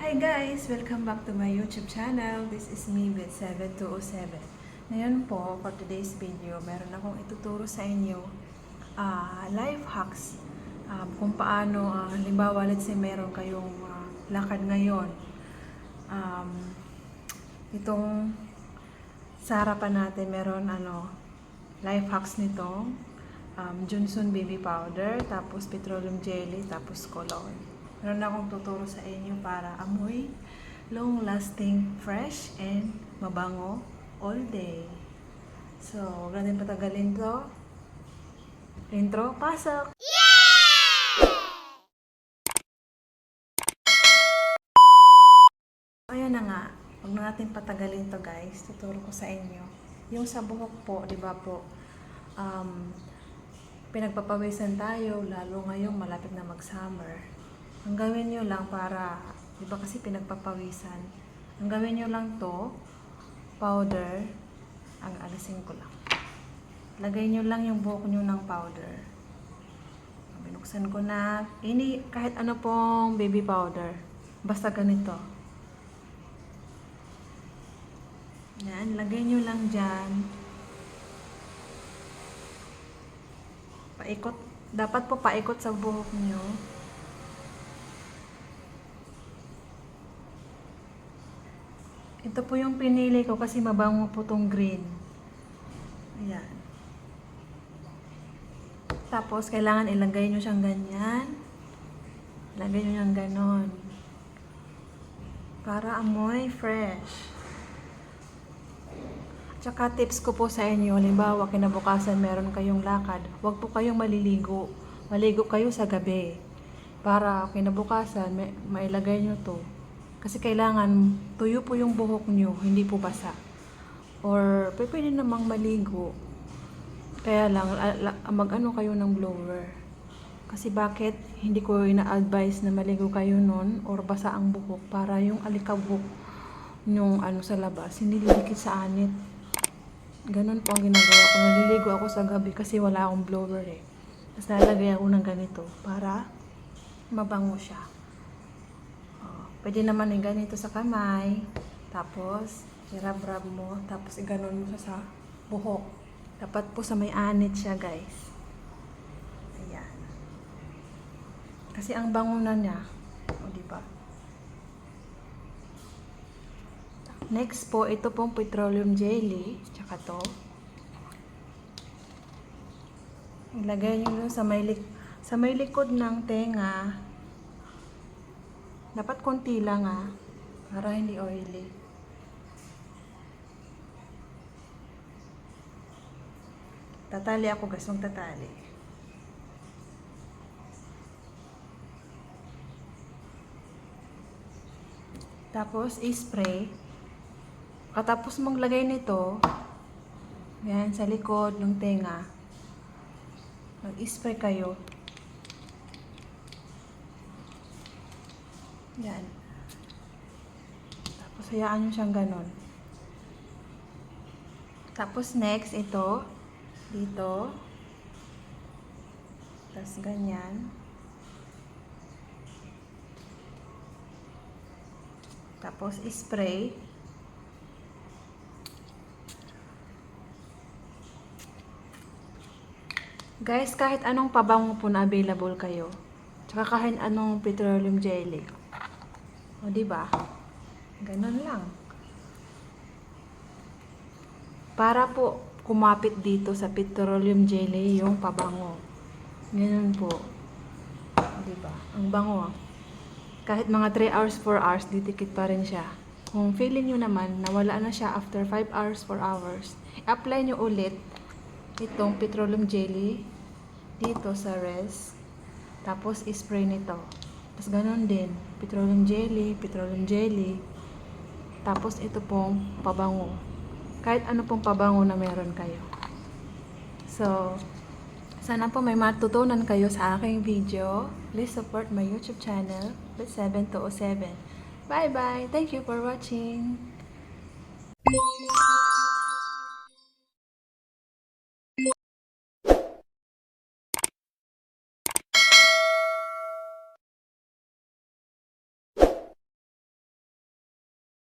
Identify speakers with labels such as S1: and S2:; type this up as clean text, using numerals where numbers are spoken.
S1: Hi guys! Welcome back to my YouTube channel. This is me with 7207. Ngayon po, for today's video, meron akong ituturo sa inyo life hacks. Kung paano, halimbawa, let's say meron kayong lakad ngayon. Itong sa harapan natin, meron life hacks nitong Johnson baby powder, tapos petroleum jelly, tapos cologne. Meron akong tuturo sa inyo para amoy long-lasting, fresh, and mabango all day. So, huwag natin patagalin to. Intro, pasok! Ayan na nga. Huwag na natin patagalin to guys. Tuturo ko sa inyo. Yung sa buhok po, di ba po, pinagpapawisan tayo, lalo ngayong malapit na mag-summer. Ang gawin nyo lang para, di ba kasi pinagpapawisan, ang gawin nyo lang to, powder, ang alisin ko lang. Lagay nyo lang yung buhok nyo ng powder. Binuksan ko na, kahit ano pong baby powder, basta ganito. Yan, lagay nyo lang dyan. Paikot, dapat po paikot sa buhok nyo. Ito po yung pinili ko kasi mabango po tong green. Ayan. Tapos, kailangan ilagay nyo siyang ganyan. Ilagay nyo siyang ganon. Para amoy fresh. Tsaka tips ko po sa inyo, halimbawa kinabukasan meron kayong lakad, huwag po kayong maliligo. Maligo kayo sa gabi. Para kinabukasan, mailagay nyo to. Kasi kailangan tuyo po yung buhok nyo, hindi po basa. Or pwede namang maligo. Kaya lang, mag-ano kayo ng blower. Kasi bakit hindi ko ina-advise na maligo kayo nun or basa ang buhok para yung alikabok yung sa labas, hindi didikit sa anit. Ganun po ang ginagawa ko. Naliligo ako sa gabi kasi wala akong blower eh. Tapos nalagay ako ng ganito para mabango siya. Pwede naman yung ganito sa kamay, tapos i-rub-rub mo, tapos i-ganon mo sa buhok. Dapat po sa may anit siya guys. Ayan. Kasi ang bango na niya. O diba? Next po, ito pong petroleum jelly, tsaka to. Ilagay nyo sa may likod ng tenga. Dapat konti lang para hindi oily. Tatali ako guys, magtatali. Tapos i-spray. Katapos mong lagay nito, yan sa likod ng tenga. Mag-spray kayo. Yan. Tapos, hayaan nyo siyang ganon. Tapos, next, ito. Dito. Tapos, ganyan. Tapos, spray. Guys, kahit anong pabango po na available kayo. Tsaka kahit anong petroleum jelly. O, diba? Ganon lang. Para po kumapit dito sa petroleum jelly yung pabango. Ganon po. O, diba? Ang bango. Kahit mga 3 hours, 4 hours, didikit pa rin siya. Kung feeling nyo naman, nawala na siya after 5 hours, 4 hours, i-apply nyo ulit itong petroleum jelly dito sa rest. Tapos, i-spray nito. Tapos, ganun din. Petroleum jelly. Tapos, ito pong pabango. Kahit ano pong pabango na meron kayo. So, sana po may matutunan kayo sa aking video. Please support my YouTube channel with 7207. Bye-bye! Thank you for watching!